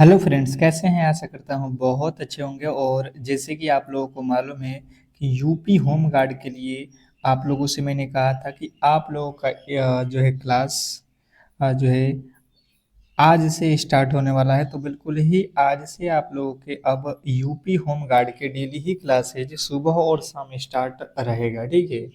Hello friends, कैसे हैं? आशा करता हूँ बहुत अच्छे होंगे। और जैसे कि आप लोगों को मालूम है कि यूपी होम गार्ड के लिए आप लोगों से मैंने कहा था कि आप लोगों का जो है क्लास जो है आज से स्टार्ट होने वाला है। तो बिल्कुल ही आज से आप लोगों के अब यूपी होम गार्ड के डेली ही क्लासेज सुबह और शाम स्टार्ट रहेगा, ठीक है।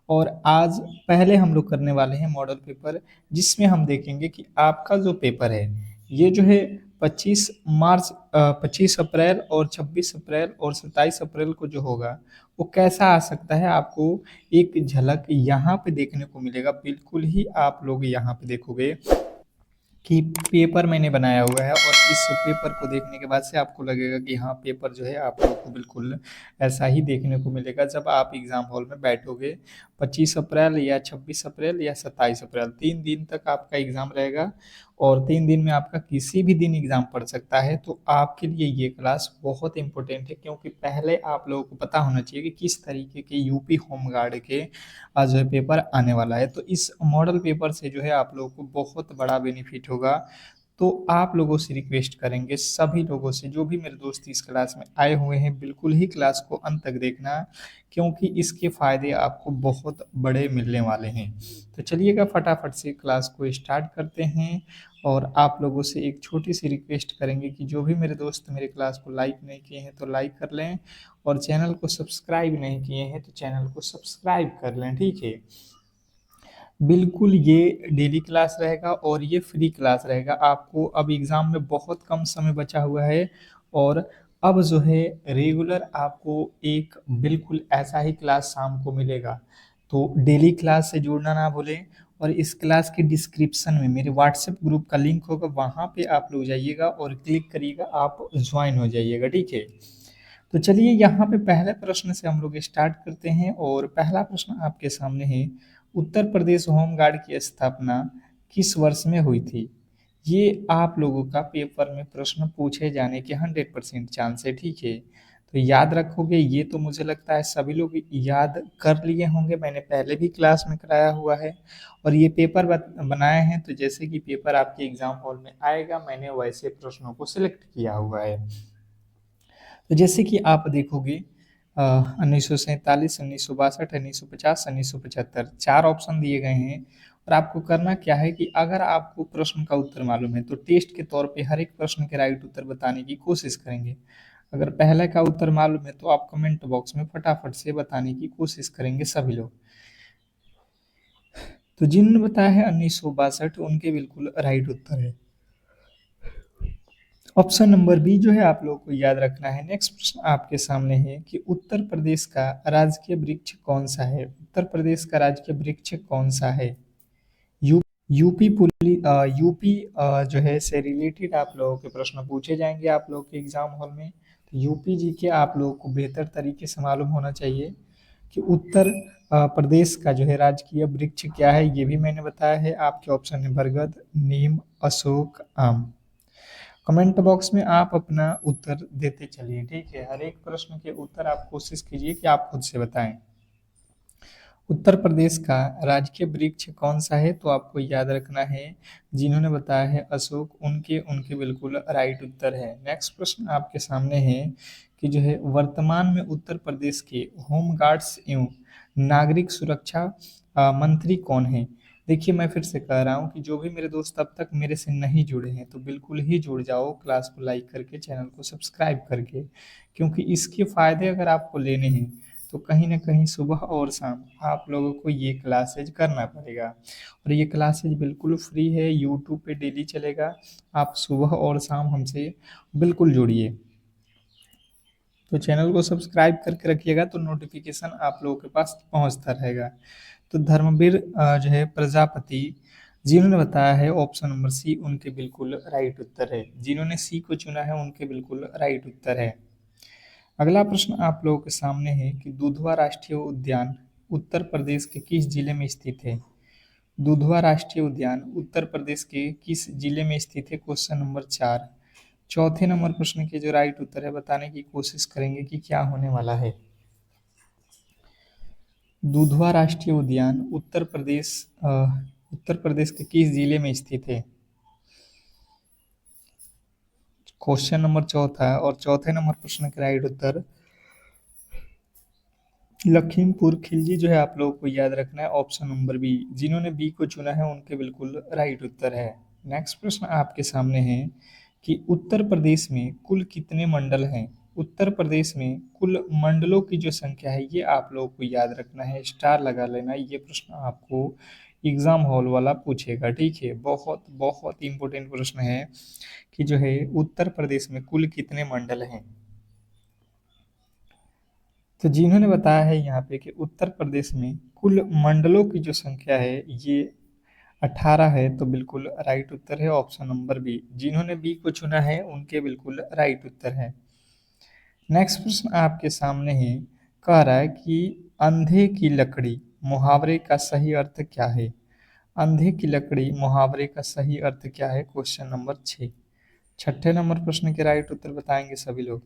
और आज पहले हम लोग करने वाले हैं मॉडल पेपर, जिसमें हम देखेंगे कि आपका जो पेपर है ये जो है 25 मार्च 25 अप्रैल और 26 अप्रैल और 27 अप्रैल को जो होगा वो कैसा आ सकता है, आपको एक झलक यहाँ पे देखने को मिलेगा। बिल्कुल ही आप लोग यहाँ पे देखोगे कि पेपर मैंने बनाया हुआ है, और इस पेपर को देखने के बाद से आपको लगेगा कि हाँ, पेपर जो है आप लोग को बिल्कुल ऐसा ही देखने को मिलेगा जब आप एग्ज़ाम हॉल में बैठोगे। 25 अप्रैल या 26 अप्रैल या 27 अप्रैल 3 दिन तक आपका एग्ज़ाम रहेगा, और 3 दिन में आपका किसी भी दिन एग्ज़ाम पड़ सकता है। तो आपके लिए ये क्लास बहुत इंपॉर्टेंट है, क्योंकि पहले आप लोगों को पता होना चाहिए कि किस तरीके के यूपी होम गार्ड के जो है पेपर आने वाला है। तो इस मॉडल पेपर से जो है आप लोगों को बहुत बड़ा बेनिफिट होगा। तो आप लोगों से रिक्वेस्ट करेंगे, सभी लोगों से, जो भी मेरे दोस्त इस क्लास में आए हुए हैं, बिल्कुल ही क्लास को अंत तक देखना, क्योंकि इसके फ़ायदे आपको बहुत बड़े मिलने वाले हैं। तो चलिएगा फटाफट से क्लास को स्टार्ट करते हैं। और आप लोगों से एक छोटी सी रिक्वेस्ट करेंगे कि जो भी मेरे दोस्त मेरे क्लास को लाइक नहीं किए हैं तो लाइक कर लें, और चैनल को सब्सक्राइब नहीं किए हैं तो चैनल को सब्सक्राइब कर लें, ठीक है। बिल्कुल ये डेली क्लास रहेगा और ये फ्री क्लास रहेगा। आपको अब एग्ज़ाम में बहुत कम समय बचा हुआ है, और अब जो है रेगुलर आपको एक बिल्कुल ऐसा ही क्लास शाम को मिलेगा। तो डेली क्लास से जुड़ना ना भूलें, और इस क्लास के डिस्क्रिप्शन में मेरे व्हाट्सएप ग्रुप का लिंक होगा, वहाँ पे आप लोग जाइएगा और क्लिक करिएगा, आप ज्वाइन हो जाइएगा, ठीक है। तो चलिए यहाँ पे पहले प्रश्न से हम लोग स्टार्ट करते हैं, और पहला प्रश्न आपके सामने है, उत्तर प्रदेश होम गार्ड की स्थापना किस वर्ष में हुई थी? ये आप लोगों का पेपर में प्रश्न पूछे जाने के 100% चांस है, ठीक है। तो याद रखोगे, ये तो मुझे लगता है सभी लोग याद कर लिए होंगे, मैंने पहले भी क्लास में कराया हुआ है। और ये पेपर बनाए हैं, तो जैसे कि पेपर आपके एग्जाम हॉल में आएगा, मैंने वैसे प्रश्नों को सिलेक्ट किया हुआ है। तो जैसे कि आप देखोगे 1947, 1962, 1950, 1975 चार ऑप्शन दिए गए हैं। और आपको करना क्या है कि अगर आपको प्रश्न का उत्तर मालूम है तो टेस्ट के तौर पे हर एक प्रश्न के राइट उत्तर बताने की कोशिश करेंगे। अगर पहले का उत्तर मालूम है तो आप कमेंट बॉक्स में फटाफट से बताने की कोशिश करेंगे सभी लोग। तो जिन्होंने बताया है 1962, उनके बिल्कुल राइट उत्तर है ऑप्शन नंबर बी, जो है आप लोगों को याद रखना है। नेक्स्ट प्रश्न आपके सामने है कि उत्तर प्रदेश का राजकीय वृक्ष कौन सा है? उत्तर प्रदेश का राजकीय वृक्ष कौन सा है? यू यूपी जो है से रिलेटेड आप लोगों के प्रश्न पूछे जाएंगे आप लोगों के एग्जाम हॉल में। तो यूपी जी के आप लोगों को बेहतर तरीके से मालूम होना चाहिए कि उत्तर प्रदेश का जो है राजकीय वृक्ष क्या है। ये भी मैंने बताया है। आपके ऑप्शन है बरगद, नीम, अशोक, आम। कमेंट बॉक्स में आप अपना उत्तर देते चलिए, ठीक है। हर एक प्रश्न के उत्तर आप कोशिश कीजिए कि आप खुद से बताएं। उत्तर प्रदेश का राजकीय वृक्ष कौन सा है? तो आपको याद रखना है, जिन्होंने बताया है अशोक, उनके उनके बिल्कुल राइट उत्तर है। नेक्स्ट प्रश्न आपके सामने है कि जो है वर्तमान में उत्तर प्रदेश के होम गार्ड्स एवं नागरिक सुरक्षा मंत्री कौन है? देखिए, मैं फिर से कह रहा हूँ कि जो भी मेरे दोस्त अब तक मेरे से नहीं जुड़े हैं तो बिल्कुल ही जुड़ जाओ, क्लास को लाइक करके, चैनल को सब्सक्राइब करके, क्योंकि इसके फ़ायदे अगर आपको लेने हैं तो कहीं न कहीं सुबह और शाम आप लोगों को ये क्लासेज करना पड़ेगा। और ये क्लासेज बिल्कुल फ्री है, यूट्यूब पे डेली चलेगा। आप सुबह और शाम हमसे बिल्कुल जुड़िए। तो चैनल को सब्सक्राइब करके रखिएगा, तो नोटिफिकेशन आप लोगों के पास पहुंचता रहेगा। तो धर्मवीर जो है प्रजापति, जिन्होंने बताया है ऑप्शन नंबर सी, उनके बिल्कुल राइट उत्तर है। जिन्होंने सी को चुना है उनके बिल्कुल राइट उत्तर है। अगला प्रश्न आप लोगों के सामने है कि दुधवा राष्ट्रीय उद्यान उत्तर प्रदेश के किस जिले में स्थित है? दुधवा राष्ट्रीय उद्यान उत्तर प्रदेश के किस जिले में स्थित है? Question number 4। चौथे नंबर प्रश्न के जो राइट उत्तर है बताने की कोशिश करेंगे कि क्या होने वाला है। दुधवा राष्ट्रीय उद्यान उत्तर प्रदेश के किस जिले में स्थित है? क्वेश्चन नंबर चौथा और चौथे नंबर प्रश्न का राइट उत्तर लखीमपुर खिलजी जो है आप लोगों को याद रखना है ऑप्शन नंबर बी। जिन्होंने बी को चुना है उनके बिल्कुल राइट उत्तर है। नेक्स्ट प्रश्न आपके सामने है कि उत्तर प्रदेश में कुल कितने मंडल हैं। उत्तर प्रदेश में कुल मंडलों की जो संख्या है ये आप लोगों को याद रखना है, स्टार लगा लेना। ये प्रश्न आपको एग्जाम हॉल वाला पूछेगा, ठीक है। बहुत बहुत इंपॉर्टेंट प्रश्न है कि जो है उत्तर प्रदेश में कुल कितने मंडल हैं। तो जिन्होंने बताया है यहाँ पे कि उत्तर प्रदेश में कुल मंडलों की जो संख्या है ये 18 है, तो बिल्कुल राइट उत्तर है ऑप्शन नंबर बी। जिन्होंने बी को चुना है उनके बिल्कुल राइट उत्तर है। नेक्स्ट प्रश्न आपके सामने है, कह रहा है कि अंधे की लकड़ी मुहावरे का सही अर्थ क्या है। अंधे की लकड़ी मुहावरे का सही अर्थ क्या है, क्वेश्चन नंबर 6। छठे नंबर प्रश्न के राइट उत्तर बताएंगे सभी लोग।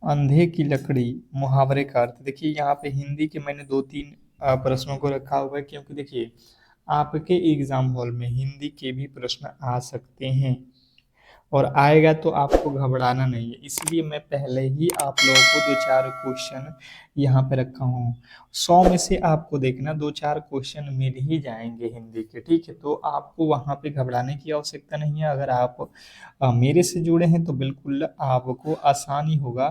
अंधे की लकड़ी मुहावरे का अर्थ, देखिए यहाँ पे हिंदी के मैंने दो तीन प्रश्नों को रखा हुआ है, क्योंकि देखिए आपके एग्जाम हॉल में हिंदी के भी प्रश्न आ सकते हैं और आएगा तो आपको घबराना नहीं है, इसलिए मैं पहले ही आप लोगों को दो चार क्वेश्चन यहाँ पे रखा हूँ। 100 में से आपको देखना दो चार क्वेश्चन मिल ही जाएंगे हिंदी के, ठीक है। तो आपको वहाँ पे घबराने की आवश्यकता नहीं है। अगर आप मेरे से जुड़े हैं तो बिल्कुल आपको आसानी होगा,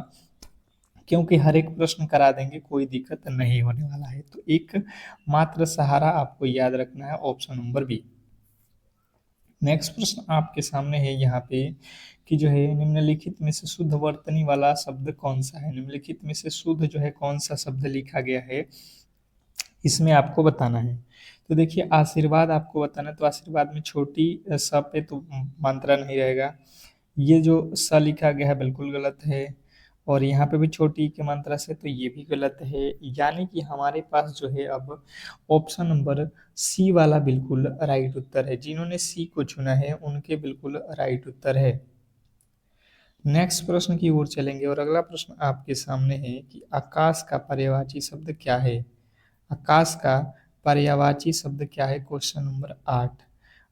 क्योंकि हर एक प्रश्न करा देंगे, कोई दिक्कत नहीं होने वाला है। तो एक मात्र सहारा आपको याद रखना है ऑप्शन नंबर बी। नेक्स्ट प्रश्न आपके सामने है यहाँ पे कि जो है निम्नलिखित में से शुद्ध वर्तनी वाला शब्द कौन सा है। निम्नलिखित में से शुद्ध जो है कौन सा शब्द लिखा गया है, इसमें आपको बताना है। तो देखिए आशीर्वाद आपको बताना है, तो आशीर्वाद में छोटी स पे तो मात्रा नहीं रहेगा। ये जो स लिखा गया है बिल्कुल गलत है, और यहाँ पे भी छोटी की मात्रा से, तो ये भी गलत है। यानी कि हमारे पास जो है अब ऑप्शन नंबर सी वाला बिल्कुल राइट उत्तर है। जिन्होंने सी को चुना है उनके बिल्कुल राइट उत्तर है। नेक्स्ट प्रश्न की ओर चलेंगे और अगला प्रश्न आपके सामने है कि आकाश का पर्यायवाची शब्द क्या है। आकाश का पर्यायवाची शब्द क्या है, क्वेश्चन नंबर 8।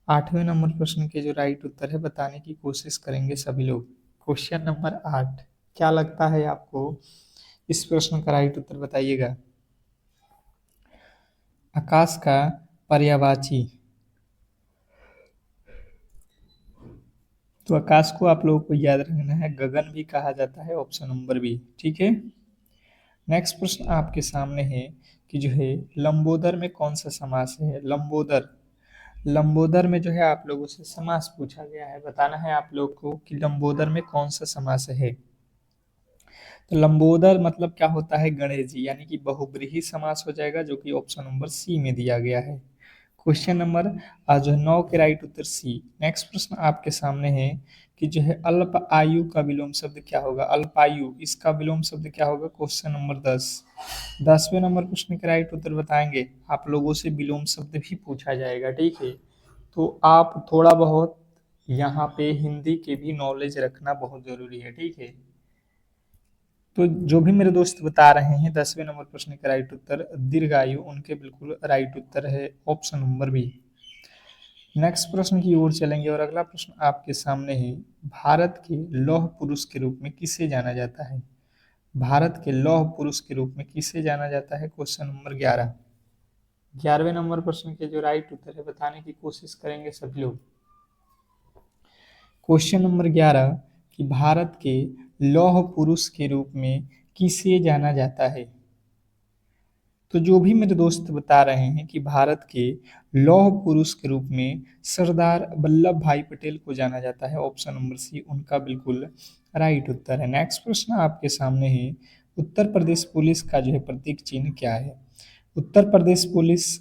आठवें नंबर प्रश्न के जो राइट उत्तर है बताने की कोशिश करेंगे सभी लोग। क्वेश्चन नंबर 8, क्या लगता है आपको, इस प्रश्न का राइट उत्तर बताइएगा। आकाश का पर्यायवाची, तो आकाश को आप लोगों को याद रखना है, गगन भी कहा जाता है, ऑप्शन नंबर बी, ठीक है। नेक्स्ट प्रश्न आपके सामने है कि जो है लंबोदर में कौन सा समास है। लंबोदर, लंबोदर में जो है आप लोगों से समास पूछा गया है, बताना है आप लोग को कि लंबोदर में कौन सा समास है। तो लंबोदर मतलब क्या होता है, गणेश जी, यानी कि बहुब्रीहि समास हो जाएगा, जो कि ऑप्शन नंबर सी में दिया गया है। क्वेश्चन नंबर जो है 9 के राइट उत्तर सी। नेक्स्ट प्रश्न आपके सामने है कि जो है अल्प आयु का विलोम शब्द क्या होगा। अल्पायु, इसका विलोम शब्द क्या होगा, क्वेश्चन नंबर 10। 10वें नंबर प्रश्न के राइट उत्तर बताएंगे, आप लोगों से विलोम शब्द भी पूछा जाएगा, ठीक है। तो आप थोड़ा बहुत यहाँ पे हिंदी के भी नॉलेज रखना बहुत जरूरी है, ठीक है। तो जो भी मेरे दोस्त बता रहे हैं 10वें नंबर प्रश्न का राइट उत्तर दीर्घायु, उनके बिल्कुल राइट उत्तर है ऑप्शन नंबर बी। नेक्स्ट प्रश्न की ओर चलेंगे और अगला प्रश्न आपके सामने है, भारत के लौह पुरुष के रूप में किसे जाना जाता है। भारत के लौह पुरुष के रूप में किसे जाना जाता है, क्वेश्चन नंबर 11। 11वें नंबर प्रश्न के जो राइट उत्तर है बताने की कोशिश करेंगे सभी लोग। क्वेश्चन नंबर 11 कि भारत के लौह पुरुष के रूप में किसे जाना जाता है। तो जो भी मेरे दोस्त बता रहे हैं कि भारत के लौह पुरुष के रूप में सरदार वल्लभ भाई पटेल को जाना जाता है, ऑप्शन नंबर सी उनका बिल्कुल राइट उत्तर है। नेक्स्ट प्रश्न आपके सामने है, उत्तर प्रदेश पुलिस का जो है प्रतीक चिन्ह क्या है। उत्तर प्रदेश पुलिस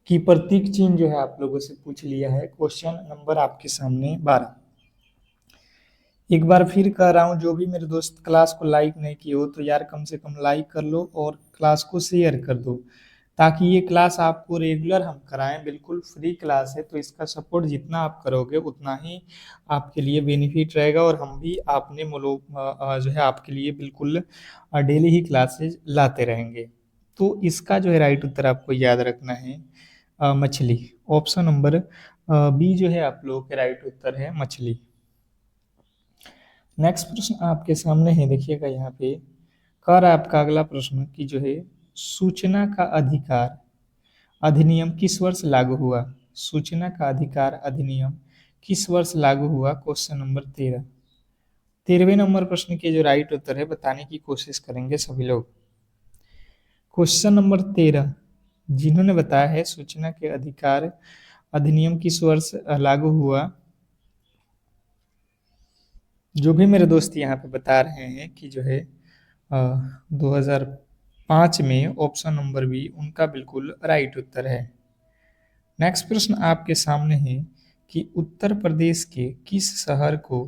की प्रतीक चिन्ह जो है आप लोगों से पूछ लिया है, क्वेश्चन नंबर आपके सामने 12। एक बार फिर कह रहा हूँ, जो भी मेरे दोस्त क्लास को लाइक नहीं किए हो तो यार कम से कम लाइक कर लो और क्लास को शेयर कर दो, ताकि ये क्लास आपको रेगुलर हम कराएं। बिल्कुल फ्री क्लास है, तो इसका सपोर्ट जितना आप करोगे उतना ही आपके लिए बेनिफिट रहेगा, और हम भी आपने जो है आपके लिए बिल्कुल डेली ही क्लासेज लाते रहेंगे। तो इसका जो है राइट उत्तर आपको याद रखना है मछली, ऑप्शन नंबर बी जो है आप लोगों के राइट उत्तर है मछली। नेक्स्ट प्रश्न आपके सामने है, देखिएगा यहाँ पे कह रहा है आपका अगला प्रश्न कि जो है सूचना का अधिकार अधिनियम किस वर्ष लागू हुआ। सूचना का अधिकार अधिनियम किस वर्ष लागू हुआ, क्वेश्चन नंबर 13। 13वें नंबर प्रश्न के जो राइट उत्तर है बताने की कोशिश करेंगे सभी लोग। क्वेश्चन नंबर 13 जिन्होंने बताया है सूचना के अधिकार अधिनियम किस वर्ष लागू हुआ, जो भी मेरे दोस्त यहाँ पे बता रहे हैं कि जो है 2005 में, ऑप्शन नंबर बी उनका बिल्कुल राइट उत्तर है। नेक्स्ट प्रश्न आपके सामने है कि उत्तर प्रदेश के किस शहर को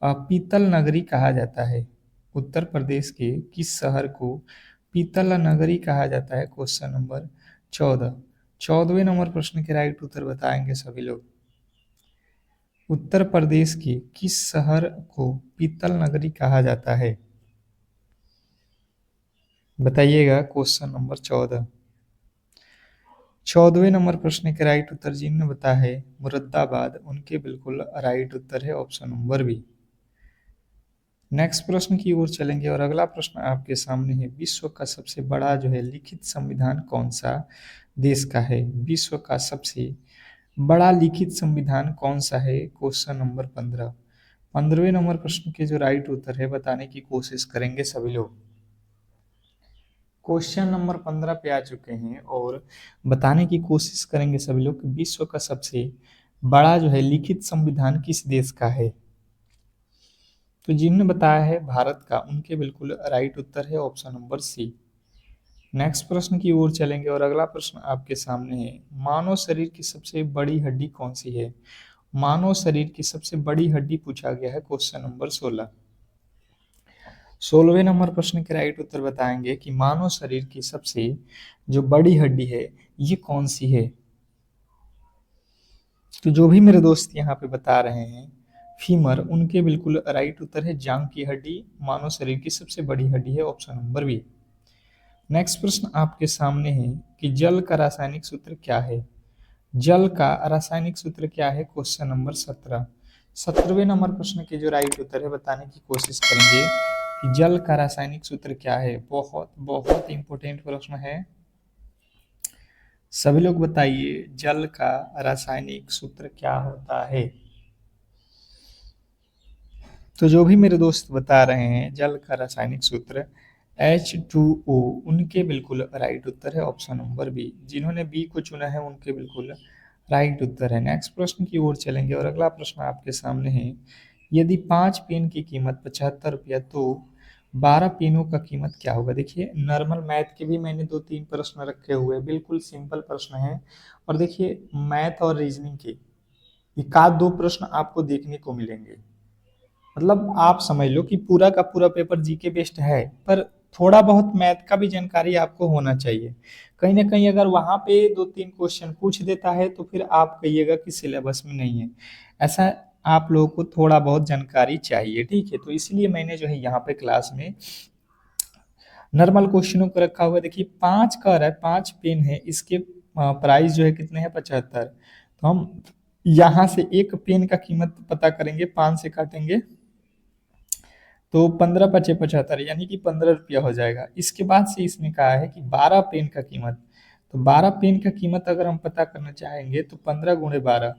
पीतल नगरी कहा जाता है। उत्तर प्रदेश के किस शहर को पीतल नगरी कहा जाता है, क्वेश्चन नंबर 14। 14वें नंबर प्रश्न के राइट उत्तर बताएंगे सभी लोग। उत्तर प्रदेश के किस शहर को पीतल नगरी कहा जाता है, बताइएगा, क्वेश्चन नंबर 14। 14वें नंबर प्रश्न के राइट उत्तर जिन्होंने बताया है मुरादाबाद, उनके बिल्कुल राइट उत्तर है ऑप्शन नंबर बी। नेक्स्ट प्रश्न की ओर चलेंगे और अगला प्रश्न आपके सामने है, विश्व का सबसे बड़ा जो है लिखित संविधान कौन सा देश का है। विश्व का सबसे बड़ा लिखित संविधान कौन सा है, क्वेश्चन नंबर 15। 15वें नंबर प्रश्न के जो राइट उत्तर है बताने की कोशिश करेंगे सभी लोग। क्वेश्चन नंबर 15 पे आ चुके हैं और बताने की कोशिश करेंगे सभी लोग कि विश्व का सबसे बड़ा जो है लिखित संविधान किस देश का है। तो जिन्होंने बताया है भारत का, उनके बिल्कुल राइट उत्तर है ऑप्शन नंबर सी। नेक्स्ट प्रश्न की ओर चलेंगे और अगला प्रश्न आपके सामने है, मानव शरीर की सबसे बड़ी हड्डी कौन सी है। मानव शरीर की सबसे बड़ी हड्डी पूछा गया है, क्वेश्चन नंबर 16। 16वें नंबर प्रश्न के राइट उत्तर बताएंगे कि मानव शरीर की सबसे जो बड़ी हड्डी है ये कौन सी है। तो जो भी मेरे दोस्त यहाँ पे बता रहे हैं फीमर, उनके बिल्कुल राइट उत्तर है जांग की हड्डी मानव शरीर की सबसे बड़ी हड्डी है, ऑप्शन नंबर बी। नेक्स्ट प्रश्न आपके सामने है कि जल का रासायनिक सूत्र क्या है। जल का रासायनिक सूत्र क्या है, क्वेश्चन नंबर 17। 17वें नंबर प्रश्न के जो राइट उत्तर है बताने की कोशिश करेंगे कि जल का रासायनिक सूत्र क्या है। बहुत बहुत इंपॉर्टेंट प्रश्न है, सभी लोग बताइए जल का रासायनिक सूत्र क्या होता है। तो जो भी मेरे दोस्त बता रहे हैं जल का रासायनिक सूत्र H2O, उनके बिल्कुल राइट उत्तर है ऑप्शन नंबर बी। जिन्होंने बी को चुना है उनके बिल्कुल राइट उत्तर है। नेक्स्ट प्रश्न की ओर चलेंगे और अगला प्रश्न आपके सामने है, यदि 5 पेन की कीमत 75 रुपया तो 12 पेनों का कीमत क्या होगा। देखिए नॉर्मल मैथ के भी मैंने 2-3 प्रश्न रखे हुए हैं, बिल्कुल सिंपल प्रश्न है। और देखिए मैथ और रीजनिंग के एक आध दो प्रश्न आपको देखने को मिलेंगे, मतलब आप समझ लो कि पूरा का पूरा पेपर जीके बेस्ड है, पर थोड़ा बहुत मैथ का भी जानकारी आपको होना चाहिए। कहीं ना कहीं अगर वहां पे 2-3 क्वेश्चन पूछ देता है तो फिर आप कहिएगा कि सिलेबस में नहीं है। ऐसा आप लोगों को थोड़ा बहुत जानकारी चाहिए, ठीक है। तो इसलिए मैंने जो है यहाँ पे क्लास में नॉर्मल क्वेश्चनों को रखा हुआ है। देखिए 5 का रहा है, 5 पेन है, इसके प्राइस जो है कितने हैं, 75। तो हम यहाँ से एक पेन का कीमत पता करेंगे, 5 से काटेंगे तो 15 पचे 75, यानी कि 15 रुपया हो जाएगा। इसके बाद से इसने कहा है कि 12 पेन का कीमत, तो 12 पेन का कीमत अगर हम पता करना चाहेंगे तो 15 गुणे 12,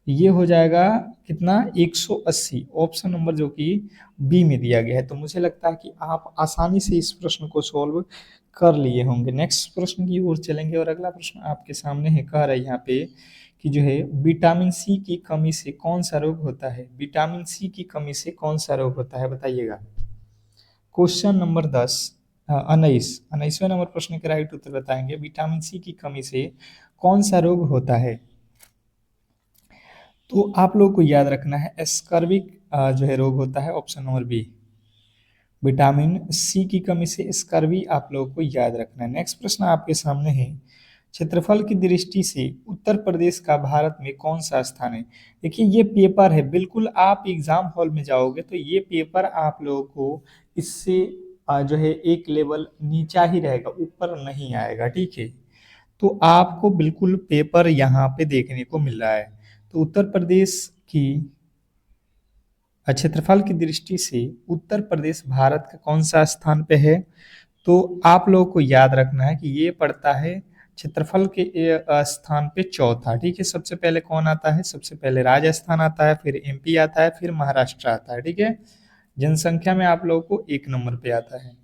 ये हो जाएगा कितना, 180। ऑप्शन नंबर जो कि बी में दिया गया है। तो मुझे लगता है कि आप आसानी से इस प्रश्न को सॉल्व कर लिए होंगे। नेक्स्ट प्रश्न की ओर चलेंगे और अगला प्रश्न आपके सामने है, कह रहा है यहाँ पे कि जो है विटामिन सी की कमी से कौन सा रोग होता है। विटामिन सी की कमी से कौन सा रोग होता है, बताइएगा। क्वेश्चन नंबर 10, 19वें नंबर प्रश्न के राइट उत्तर बताएंगे, विटामिन सी की कमी से कौन सा रोग होता है। तो आप लोगों को याद रखना है स्कर्विक जो है रोग होता है, option number B. Vitamin C की कमी से स्कर्वी आप लोगों को याद रखना है। नेक्स्ट प्रश्न आपके सामने है, क्षेत्रफल की दृष्टि से उत्तर प्रदेश का भारत में कौन सा स्थान है। देखिए ये पेपर है, बिल्कुल आप एग्जाम हॉल में जाओगे तो ये पेपर आप लोगों को इससे जो है एक लेवल नीचा ही रहेगा, ऊपर नहीं आएगा, ठीक है। तो आपको बिल्कुल पेपर यहाँ पे देखने को मिल रहा है। तो उत्तर प्रदेश की क्षेत्रफल की दृष्टि से उत्तर प्रदेश भारत का कौन सा स्थान पे है? तो आप लोगों को याद रखना है कि ये पड़ता है क्षेत्रफल के स्थान पे चौथा। ठीक है, सबसे पहले कौन आता है? सबसे पहले राजस्थान आता है, फिर एमपी आता है, फिर महाराष्ट्र आता है। ठीक है, जनसंख्या में आप लोगों को एक नंबर पे आता है।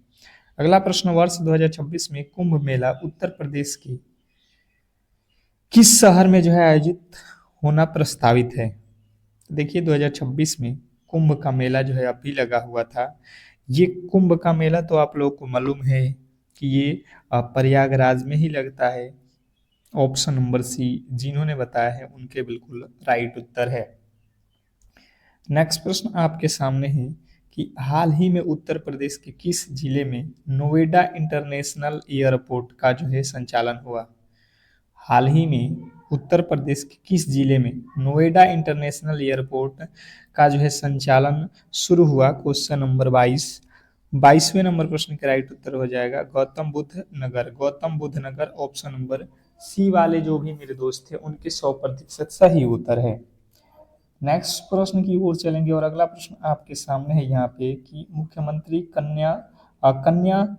अगला प्रश्न, वर्ष 2026 में कुंभ मेला उत्तर प्रदेश के किस शहर में जो है आयोजित होना प्रस्तावित है? देखिए 2026 में कुंभ का मेला जो है अभी लगा हुआ था। ये कुंभ का मेला तो आप लोगों को मालूम है कि ये प्रयागराज में ही लगता है। ऑप्शन नंबर सी जिन्होंने बताया है उनके बिल्कुल राइट उत्तर है। नेक्स्ट प्रश्न आपके सामने है कि हाल ही में उत्तर प्रदेश के किस जिले में नोएडा इंटरनेशनल एयरपोर्ट का जो है संचालन हुआ? हाल ही में उत्तर प्रदेश के किस जिले में नोएडा इंटरनेशनल एयरपोर्ट का जो है संचालन शुरू हुआ? Question number 22। 22वें नंबर प्रश्न का राइट उत्तर हो जाएगा गौतम बुद्ध नगर। गौतम बुद्ध नगर ऑप्शन नंबर सी वाले जो भी मेरे दोस्त थे उनके 100% सही उत्तर है। नेक्स्ट प्रश्न की ओर चलेंगे और अगला प्रश्न आपके सामने है यहाँ पे कि मुख्यमंत्री कन्या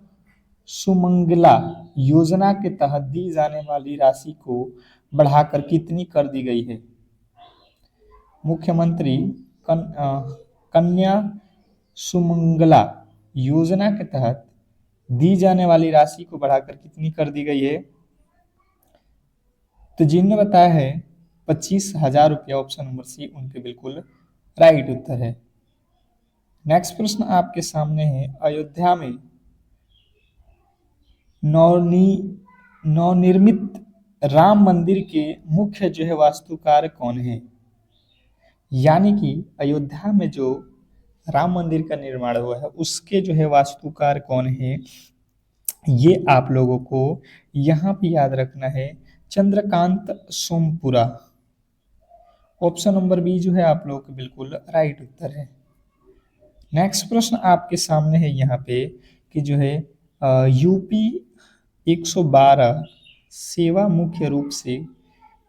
सुमंगला योजना के तहत दी जाने वाली राशि को बढ़ाकर कितनी कर दी गई है? मुख्यमंत्री कन्या सुमंगला योजना के तहत दी जाने वाली राशि को बढ़ाकर कितनी कर दी गई है? तो जिनने बताया है 25,000 रुपया, ऑप्शन नंबर सी उनके बिल्कुल राइट उत्तर है। नेक्स्ट प्रश्न आपके सामने है अयोध्या में नवनिर्मित राम मंदिर के मुख्य जो है वास्तुकार कौन है? यानी कि अयोध्या में जो राम मंदिर का निर्माण हुआ है उसके जो है वास्तुकार कौन है, ये आप लोगों को यहाँ पे याद रखना है, Chandrakant Sompura. Option number B जो है आप लोगों के बिल्कुल राइट उत्तर है। नेक्स्ट प्रश्न आपके सामने है यहाँ पे कि जो है यूपी 112 सेवा मुख्य रूप से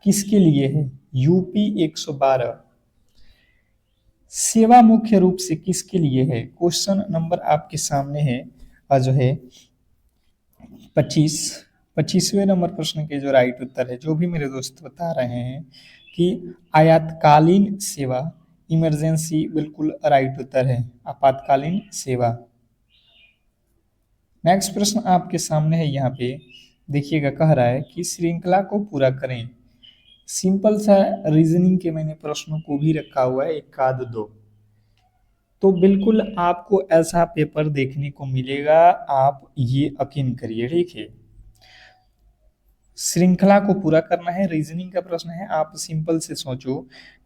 किसके लिए है? यूपी 112 सेवा मुख्य रूप से किसके लिए है? क्वेश्चन नंबर आपके सामने है जो है 25वें नंबर प्रश्न के जो राइट उत्तर है, जो भी मेरे दोस्त बता रहे हैं कि आपातकालीन सेवा, इमरजेंसी बिल्कुल राइट उत्तर है, आपातकालीन सेवा। नेक्स्ट प्रश्न आपके सामने है यहाँ पे देखिएगा, कह रहा है कि श्रृंखला को पूरा करें। सिंपल सा रीजनिंग के मैंने प्रश्नों को भी रखा हुआ है, एक आध दो, तो बिल्कुल आपको ऐसा पेपर देखने को मिलेगा, आप ये यकीन करिए। ठीक है, श्रृंखला को पूरा करना है, रीजनिंग का प्रश्न है। आप सिंपल से सोचो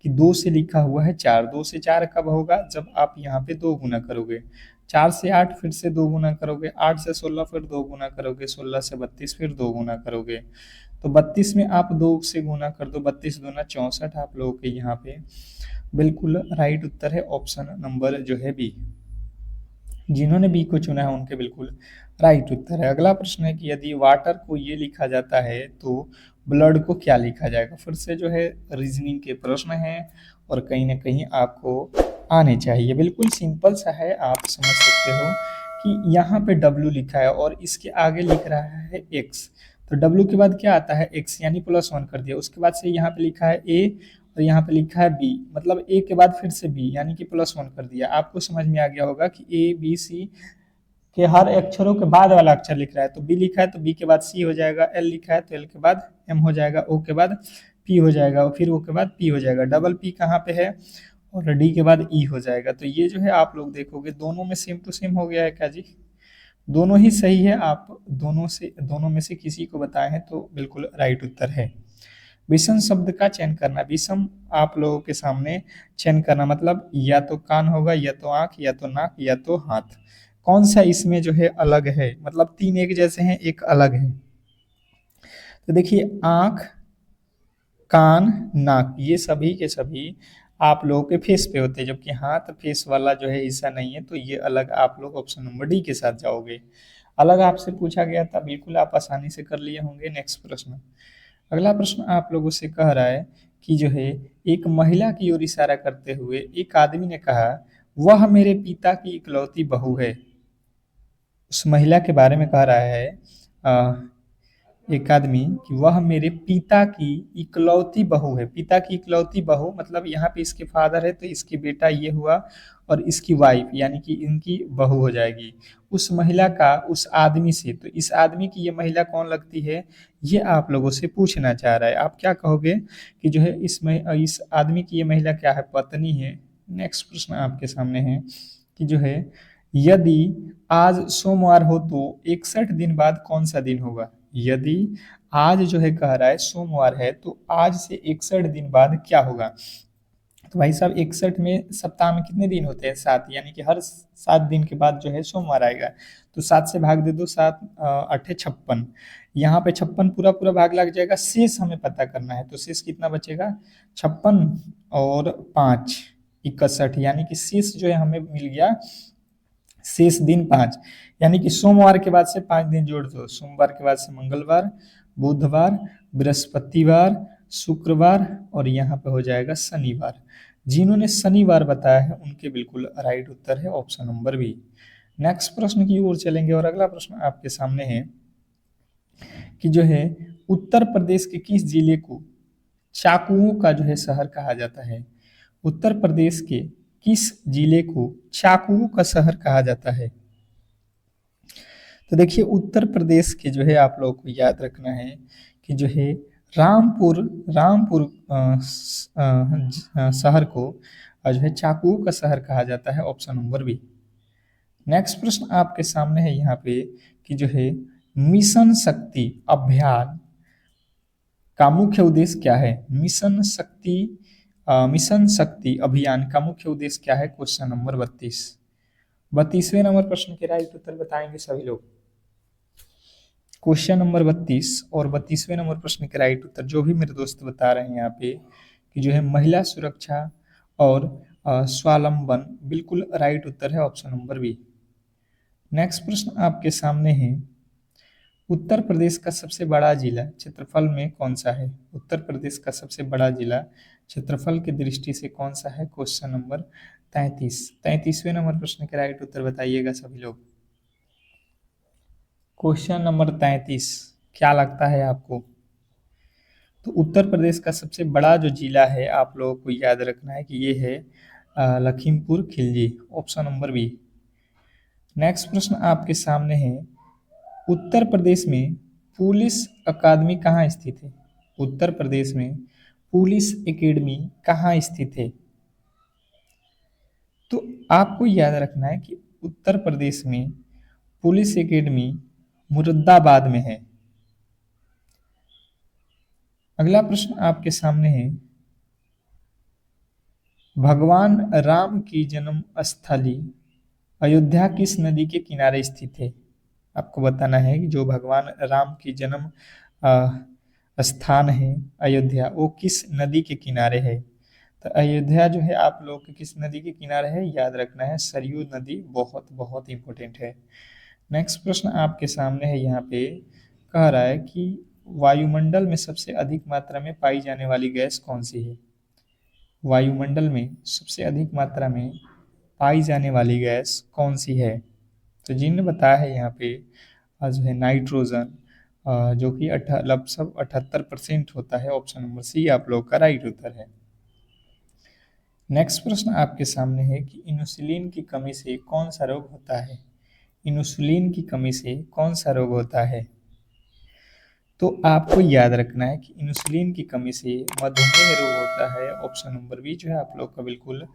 कि 2 से लिखा हुआ है 4, 2 से 4 कब होगा? जब आप यहाँ पे 2 गुना करोगे। 4 से 8 फिर से 2 गुना करोगे, 8 से 16 फिर 2 गुना करोगे, 16 से 32 फिर 2 गुना करोगे, तो 32 में आप 2 से गुना कर दो, 32 दूना 64। आप लोगों के यहाँ पे बिल्कुल राइट उत्तर है ऑप्शन नंबर जो है बी। जिन्होंने बी को चुना है उनके बिल्कुल राइट उत्तर है। अगला प्रश्न है कि यदि वाटर को ये लिखा जाता है तो ब्लड को क्या लिखा जाएगा? फिर से जो है रीजनिंग के प्रश्न हैं और कहीं ना कहीं आपको आने चाहिए। बिल्कुल सिंपल सा है, आप समझ सकते हो कि यहाँ पे W लिखा है और इसके आगे लिख रहा है X, तो W के बाद क्या आता है? X, यानी +1 कर दिया। उसके बाद से यहाँ पे लिखा है A और यहाँ पे लिखा है B, मतलब A के बाद फिर से B, यानी कि +1 कर दिया। आपको समझ में आ गया होगा कि A B C के हर अक्षरों के बाद वाला अक्षर लिख रहा है, तो B लिखा है तो B के बाद C हो जाएगा, L लिखा है तो L के बाद M हो जाएगा, O के बाद P हो जाएगा और फिर O के बाद P हो जाएगा। डबल P कहाँ पे है? और D के बाद E हो जाएगा। तो ये जो है आप लोग देखोगे दोनों में सेम टू सेम हो गया है क्या जी? दोनों ही सही है। आप दोनों में से किसी को बताए हैं तो बिल्कुल राइट उत्तर है। विषम शब्द का चयन करना। विषम आप लोगों के सामने चयन करना मतलब या तो कान होगा, या तो आंख, या तो नाक, या तो हाथ। कौन सा इसमें जो है अलग है? मतलब 3 एक जैसे हैं, एक अलग है। तो देखिए आंख, कान, नाक, ये सभी के सभी आप लोगों के फेस पे होते हैं, जबकि हाथ फेस वाला जो है हिस्सा नहीं है, तो ये अलग आप लोग ऑप्शन नंबर डी के साथ जाओगे। अलग आपसे पूछा गया था, बिल्कुल आप आसानी से कर लिए होंगे। नेक्स्ट प्रश्न, अगला प्रश्न आप लोगों से कह रहा है कि जो है एक महिला की ओर इशारा करते हुए एक आदमी ने कहा, वह मेरे पिता की इकलौती बहू है। उस महिला के बारे में कह रहा है एक आदमी कि वह मेरे पिता की इकलौती बहू है। पिता की इकलौती बहू मतलब यहाँ पे इसके फादर है तो इसकी बेटा ये हुआ, और इसकी वाइफ यानी कि इनकी बहू हो जाएगी। उस महिला का उस आदमी से, तो इस आदमी की ये महिला कौन लगती है, ये आप लोगों से पूछना चाह रहा है। आप क्या कहोगे कि जो है इस आदमी की ये महिला क्या है, पत्नी है। नेक्स्ट प्रश्न आपके सामने है कि जो है यदि आज सोमवार हो तो 61 दिन बाद कौन सा दिन होगा। यदि आज जो है कह रहा है सोमवार है तो आज से 61 दिन बाद क्या होगा। तो भाई साहब 61 में सप्ताह में कितने दिन होते हैं, 7, यानी कि हर 7 दिन के बाद जो है सोमवार आएगा। तो 7 से भाग दे दो, 7 8 56। यहाँ पे 56 पूरा पूरा भाग लग जाएगा, शेष हमें पता करना है। तो शेष कितना बचेगा, 56 और 5 61, यानी कि शेष जो है हमें मिल गया, शेष दिन 5। यानी कि सोमवार के बाद से 5 दिन जोड़ दो। सोमवार के बाद से मंगलवार, बुधवार, बृहस्पतिवार, शुक्रवार और यहाँ पे हो जाएगा शनिवार। जिन्होंने शनिवार बताया है उनके बिल्कुल राइट उत्तर है ऑप्शन नंबर बी। नेक्स्ट प्रश्न की ओर चलेंगे और अगला प्रश्न आपके सामने है कि जो है उत्तर प्रदेश के किस जिले को चाकुओं का जो है शहर कहा जाता है। उत्तर प्रदेश के किस जिले को चाकुओं का शहर कहा जाता है। तो देखिए उत्तर प्रदेश के जो है आप लोगों को याद रखना है कि जो है रामपुर रामपुर शहर को जो है चाकुओं का शहर कहा जाता है, ऑप्शन नंबर बी। नेक्स्ट प्रश्न आपके सामने है यहाँ पे कि जो है मिशन शक्ति अभियान का मुख्य उद्देश्य क्या है। मिशन शक्ति अभियान का मुख्य उद्देश्य क्या है, क्वेश्चन नंबर 32वें नंबर प्रश्न के राइट उत्तर बताएंगे सभी लोग। क्वेश्चन नंबर 32 और 32वें नंबर प्रश्न के राइट उत्तर जो भी मेरे दोस्त बता रहे हैं यहाँ पे कि जो है महिला सुरक्षा और स्वावलंबन, बिल्कुल राइट उत्तर है ऑप्शन नंबर बी। नेक्स्ट प्रश्न आपके सामने है उत्तर प्रदेश का सबसे बड़ा जिला क्षेत्रफल में कौन सा है। उत्तर प्रदेश का सबसे बड़ा जिला क्षेत्रफल की दृष्टि से कौन सा है, क्वेश्चन नंबर 33वें नंबर प्रश्न के राइट उत्तर बताइएगा सभी लोग। क्वेश्चन नंबर 33 क्या लगता है आपको। तो उत्तर प्रदेश का सबसे बड़ा जो जिला है आप लोगों को याद रखना है कि ये है Lakhimpur Khilji, option number B. Next प्रश्न आपके सामने है उत्तर प्रदेश में पुलिस अकादमी कहाँ स्थित है। उत्तर प्रदेश में पुलिस एकेडमी कहाँ स्थित है। तो आपको याद रखना है कि उत्तर प्रदेश में पुलिस एकेडमी मुरादाबाद में है। अगला प्रश्न आपके सामने है भगवान राम की जन्म स्थली अयोध्या किस नदी के किनारे स्थित है। आपको बताना है कि जो भगवान राम की जन्म स्थान है अयोध्या, वो किस नदी के किनारे है। तो अयोध्या जो है आप लोग के किस नदी के किनारे है, याद रखना है सरयू नदी, बहुत बहुत इंपॉर्टेंट है। नेक्स्ट प्रश्न आपके सामने है यहाँ पे कह रहा है कि वायुमंडल में सबसे अधिक मात्रा में पाई जाने वाली गैस कौन सी है। वायुमंडल में सबसे अधिक मात्रा में पाई जाने वाली गैस कौन सी है। तो जिन्होंने बताया है यहाँ पे जो है नाइट्रोजन, जो कि लगभग 78% होता है, ऑप्शन नंबर सी आप लोग का राइट उत्तर है। नेक्स्ट प्रश्न आपके सामने है कि इंसुलिन की कमी से कौन सा रोग होता है। इंसुलिन की कमी से कौन सा रोग होता है। तो आपको याद रखना है कि इंसुलिन की कमी से मधुमेह रोग होता है, ऑप्शन नंबर बी जो है आप लोग का बिल्कुल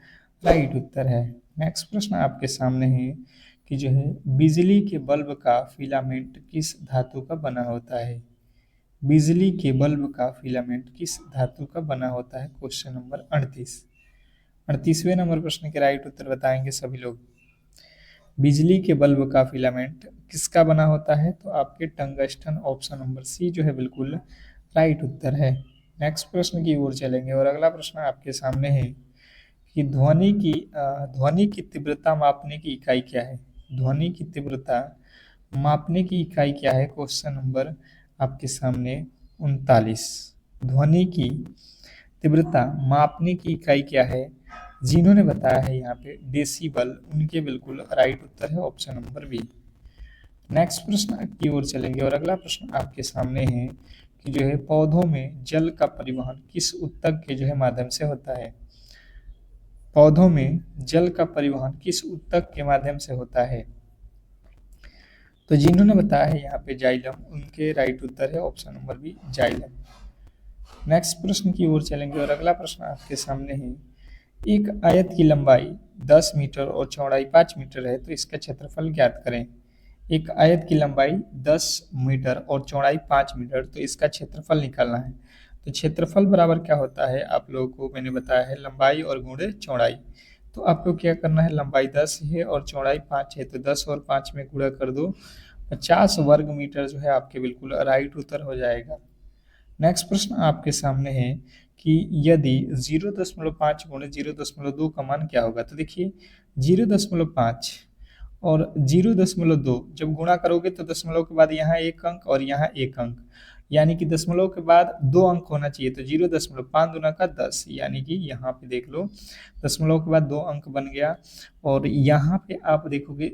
राइट उत्तर है। नेक्स्ट प्रश्न आपके सामने है कि जो है बिजली के बल्ब का फिलामेंट किस धातु का बना होता है। बिजली के बल्ब का फिलामेंट किस धातु का बना होता है, क्वेश्चन नंबर 38वें नंबर प्रश्न के राइट उत्तर बताएंगे सभी लोग। बिजली के बल्ब का फिलामेंट किसका बना होता है, तो आपके टंगस्टन, ऑप्शन नंबर सी जो है बिल्कुल राइट उत्तर है। नेक्स्ट प्रश्न की ओर चलेंगे और अगला प्रश्न आपके सामने है कि ध्वनि की तीव्रता मापने की इकाई क्या है। ध्वनि की तीव्रता मापने की इकाई क्या है, क्वेश्चन नंबर आपके सामने 39। ध्वनि की तीव्रता मापने की इकाई क्या है, जिन्होंने बताया है यहाँ पे डेसिबल, उनके बिल्कुल राइट उत्तर है ऑप्शन नंबर बी। नेक्स्ट प्रश्न की ओर चलेंगे और अगला प्रश्न आपके सामने है कि जो है पौधों में जल का परिवहन किस ऊतक के जो है माध्यम से होता है। पौधों में जल का परिवहन किस ऊतक के माध्यम से होता है। तो जिन्होंने बताया है यहाँ पे जाइलम, उनके राइट उत्तर है option number B xylem. Next प्रश्न की ओर चलेंगे और अगला प्रश्न आपके सामने है, एक आयत की लंबाई 10 मीटर और चौड़ाई 5 मीटर है, तो इसका क्षेत्रफल ज्ञात करें। एक आयत की लंबाई 10 मीटर और चौड़ाई 5 मीटर, तो इसका क्षेत्रफल निकालना है। तो क्षेत्रफल बराबर क्या होता है आप लोगों को मैंने बताया है, लंबाई और गुणे चौड़ाई। तो आपको क्या करना है, लंबाई 10 है और चौड़ाई 5 है, तो 10 और 5 में गुणा कर दो, 50 वर्ग मीटर जो है आपके बिल्कुल राइट उत्तर हो जाएगा। नेक्स्ट प्रश्न आपके सामने है कि यदि 0.5 गुणे 0.2 का मान क्या होगा। तो देखिए 0.5 और 0.2 जब गुणा करोगे तो दशमलव के बाद यहाँ एक अंक और यहाँ एक अंक, यानी कि दशमलव के बाद 2 अंक होना चाहिए। तो 0.5 दूना का 10, यानी कि यहाँ पे देख लो दशमलव के बाद 2 अंक बन गया। और यहाँ पे आप देखोगे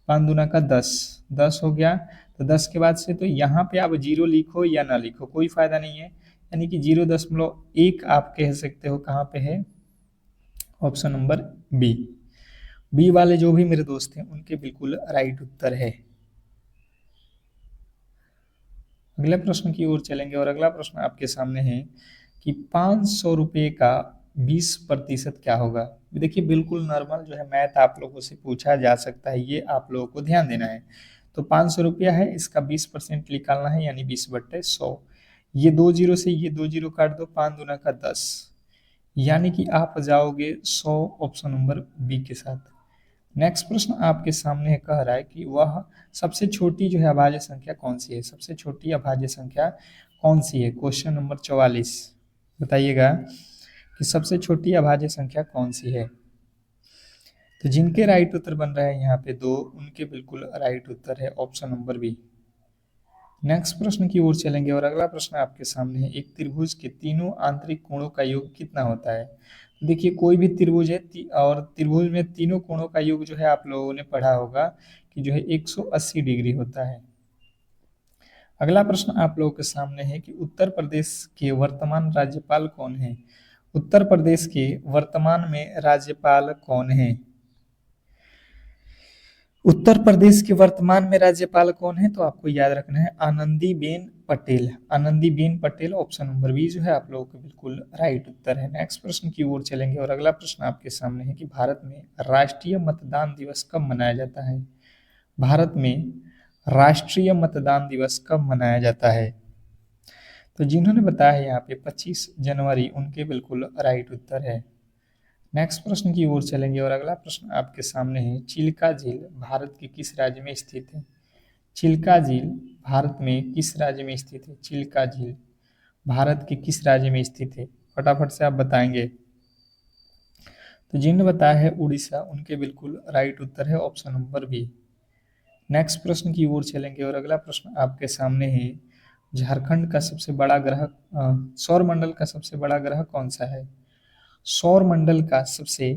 5 दूना का 10, 10 हो गया। तो 10 के बाद से तो यहाँ पे आप 0 लिखो या ना लिखो कोई फायदा नहीं है, यानी कि 0.1 आप कह सकते हो कहाँ पे है, ऑप्शन नंबर बी। बी वाले जो भी मेरे दोस्त हैं उनके बिल्कुल राइट उत्तर है। अगले प्रश्न की ओर चलेंगे और अगला प्रश्न आपके सामने है कि 500 रुपये का 20% क्या होगा। देखिए बिल्कुल नॉर्मल जो है मैथ आप लोगों से पूछा जा सकता है, ये आप लोगों को ध्यान देना है। तो 500 रुपया है, इसका 20% निकालना है, यानी 20/100। ये 2 जीरो से ये 2 जीरो काट दो, 5 दूना का 10, यानी कि आप जाओगे 100 ऑप्शन नंबर बी के साथ। नेक्स्ट प्रश्न आपके सामने कह रहा है कि वह सबसे छोटी जो है अभाज्य संख्या कौन सी है। सबसे छोटी अभाज्य संख्या कौन सी है, क्वेश्चन नंबर 44 बताइएगा कि सबसे छोटी अभाज्य संख्या कौन सी है। तो जिनके राइट उत्तर बन रहे हैं यहाँ पे 2, उनके बिल्कुल राइट उत्तर है ऑप्शन नंबर बी। नेक्स्ट प्रश्न की ओर चलेंगे और अगला प्रश्न आपके सामने है, एक त्रिभुज के तीनों आंतरिक कोणों का योग कितना होता है। देखिए कोई भी त्रिभुज है और त्रिभुज में तीनों कोणों का योग जो है आप लोगों ने पढ़ा होगा कि जो है 180 डिग्री होता है। अगला प्रश्न आप लोगों के सामने है कि उत्तर प्रदेश के वर्तमान राज्यपाल कौन है। उत्तर प्रदेश के वर्तमान में राज्यपाल कौन है। उत्तर प्रदेश के वर्तमान में राज्यपाल कौन है, तो आपको याद रखना है Anandiben Patel. Anandiben Patel option number B जो है आप लोगों का बिल्कुल राइट उत्तर है। नेक्स्ट प्रश्न की ओर चलेंगे और अगला प्रश्न आपके सामने है कि भारत में राष्ट्रीय मतदान दिवस कब मनाया जाता है। भारत में राष्ट्रीय मतदान दिवस कब मनाया जाता है। तो जिन्होंने बताया है यहाँ पे 25 जनवरी, उनके बिल्कुल राइट उत्तर है। नेक्स्ट प्रश्न की ओर चलेंगे और अगला प्रश्न आपके सामने है, चिल्का झील भारत के किस राज्य में स्थित है। चिल्का झील भारत में किस राज्य में स्थित है। चिल्का झील भारत के किस राज्य में स्थित है, फटाफट से आप बताएंगे। तो जिन्होंने बताया है उड़ीसा, उनके बिल्कुल राइट उत्तर है ऑप्शन नंबर बी। नेक्स्ट प्रश्न की ओर चलेंगे और अगला प्रश्न आपके सामने है, झारखंड का सबसे बड़ा ग्रह सौर मंडल का सबसे बड़ा ग्रह कौन सा है। सौर मंडल का सबसे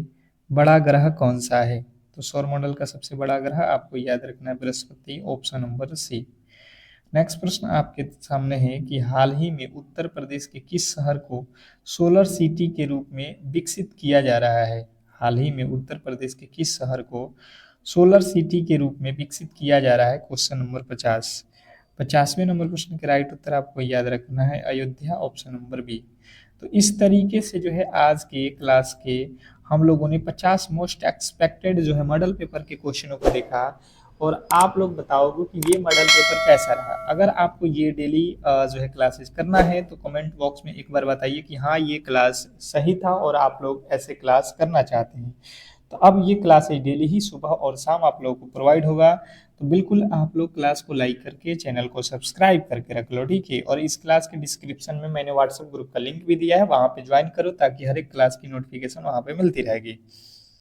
बड़ा ग्रह कौन सा है। तो सौर मंडल का सबसे बड़ा ग्रह आपको याद रखना है Brihaspati, option number C. Next प्रश्न आपके सामने है कि हाल ही में उत्तर प्रदेश के किस शहर को सोलर सिटी के रूप में विकसित किया जा रहा है। हाल ही में उत्तर प्रदेश के किस शहर को सोलर सिटी के रूप में विकसित किया जा रहा है, क्वेश्चन नंबर 50। 50वें नंबर प्रश्न के राइट उत्तर आपको याद रखना है अयोध्या, ऑप्शन नंबर बी। तो इस तरीके से जो है आज के क्लास के हम लोगों ने 50 मोस्ट एक्सपेक्टेड जो है मॉडल पेपर के क्वेश्चनों को देखा, और आप लोग बताओगे कि ये मॉडल पेपर कैसा रहा। अगर आपको ये डेली जो है क्लासेस करना है तो कमेंट बॉक्स में एक बार बताइए कि हाँ ये क्लास सही था और आप लोग ऐसे क्लास करना चाहते हैं। तो अब ये क्लासेस डेली ही सुबह और शाम आप लोगों को प्रोवाइड होगा। तो बिल्कुल आप लोग क्लास को लाइक करके चैनल को सब्सक्राइब करके रख लो, ठीक है। और इस क्लास के डिस्क्रिप्शन में मैंने व्हाट्सएप ग्रुप का लिंक भी दिया है, वहाँ पे ज्वाइन करो ताकि हर एक क्लास की नोटिफिकेशन वहाँ पे मिलती रहेगी।